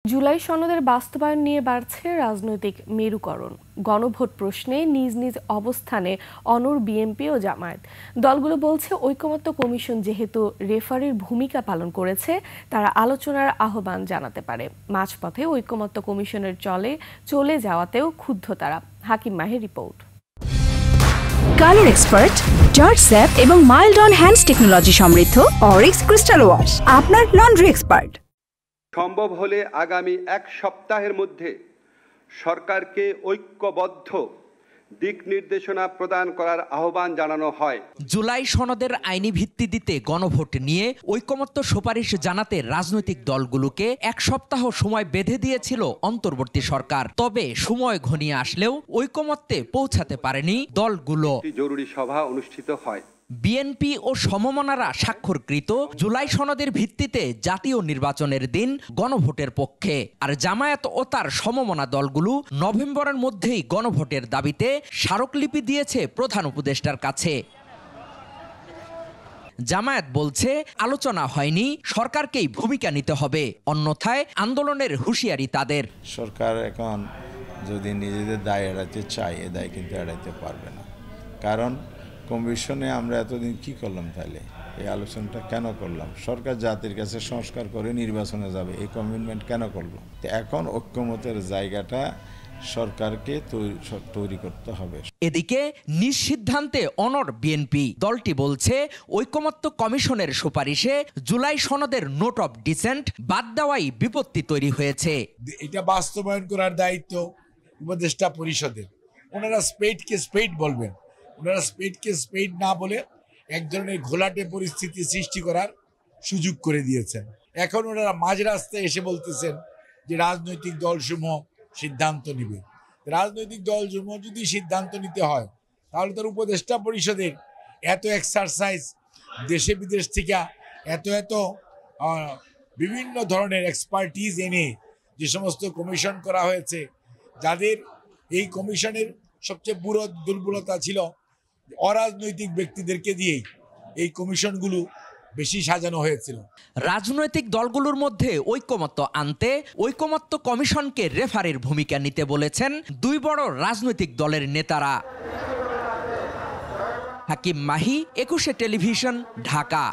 জুলাই সনদের বাস্তবায়ন নিয়ে বাড়ছে রাজনৈতিক মেরুকরণ। গণভোট প্রশ্নে নিজ নিজ অবস্থানে অনড় বিএনপি ও জামায়াত। দলগুলো বলছে ঐকমত্য কমিশন যেহেতু রেফারির ভূমিকা পালন করেছে, তারা আলোচনার আহ্বান জানাতে পারে। মাঝপথে ঐকমত্য কমিশনের চলে যাওয়াতেও ক্ষুব্ধ তারা। হাকিম মাহির রিপোর্ট। কালার এক্সপার্ট, জর্জ স্যাপ এবং মাইল্ড অন হ্যান্ডস টেকনোলজি সমৃদ্ধ অরিক্স ক্রিস্টাল ওয়াশ আপনার লন্ড্রি এক্সপার্ট। সম্ভব হলে আগামী এক সপ্তাহের মধ্যে সরকারকে ঐক্যবদ্ধ দিক নির্দেশনা প্রদান করার আহ্বান জানানো হয়। জুলাই সনদের আইনি ভিত্তি দিতে গণভোট নিয়ে ঐকমত্য সুপারিশ জানাতে রাজনৈতিক দলগুলোকে এক সপ্তাহ সময় বেঁধে দিয়েছিল অন্তর্বর্তী সরকার। তবে সময় ঘনিয়ে আসলেও ঐকমত্যে পৌঁছাতে পারেনি দলগুলো। জরুরি সভা অনুষ্ঠিত হয়। বিএনপি ও সমমনারা স্বাক্ষরকৃত জুলাই সনদের ভিত্তিতে জাতীয় নির্বাচনের দিন গণভোটের পক্ষে, আর জামায়াত ও তার সমমনা দলগুলো নভেম্বরের মধ্যেই গণভোটের দাবিতে স্মারকলিপি দিয়েছে প্রধান উপদেষ্টার কাছে। জামায়াত বলছে আলোচনা হয়নি, সরকারকেই ভূমিকা নিতে হবে, অন্যথায় আন্দোলনের হুঁশিয়ারি তাদের। সরকার এখন যদি নিজেদের দায় এড়াতে চায়, এ দায় কিন্তু এড়াইতে পারবে না। কারণ কমিশনে আমরা এতদিন কি করলাম? তাহলে এই আলোচনাটা কেন করলাম? সরকার জাতির কাছে সংস্কার করে নির্বাচনে যাবে, এই কমিটমেন্ট কেন করলো? তো এখন ঐক্যমতের জায়গাটা সরকারকে তৈরি করতে হবে। এদিকে নিজ সিদ্ধান্তে অনড় বিএনপি। দলটি বলছে ঐকমত্য কমিশনের সুপারিশে জুলাই সনদের নোট অফ ডিসেন্ট বাদ দেওয়াই বিপত্তি তৈরি হয়েছে। এটা বাস্তবায়ন করার দায়িত্ব উপদেষ্টা পরিষদের। ওনারা স্পেডকে স্পেড বলবেন, ওনারা স্পেডকে স্পেড না বলে এক ধরনের ঘোলাটে পরিস্থিতি সৃষ্টি করার সুযোগ করে দিয়েছেন। এখন ওনারা মাঝ রাস্তায় এসে বলতেছেন যে রাজনৈতিক দলসমূহ সিদ্ধান্ত নিবে। রাজনৈতিক দলসমূহ যদি সিদ্ধান্ত নিতে হয়, তাহলে তার উপদেষ্টা পরিষদের এত এক্সারসাইজ, দেশে বিদেশ থেকে এত বিভিন্ন ধরনের এক্সপার্টিজ এনে যে সমস্ত কমিশন করা হয়েছে, যাদের এই কমিশনের সবচেয়ে বড় দুর্বলতা ছিল অরাজনৈতিক ব্যক্তিদেরকে দিয়েই এই কমিশনগুলো বেশি সাজানো হয়েছিল। রাজনৈতিক দলগুলোর মধ্যে ঐকমত্য আনতে ঐকমত্য কমিশনকে রেফারির ভূমিকা নিতে বলেছেন দুই বড় রাজনৈতিক দলের নেতারা। হাকিম মাহি, 21 টেলিভিশন, ঢাকা।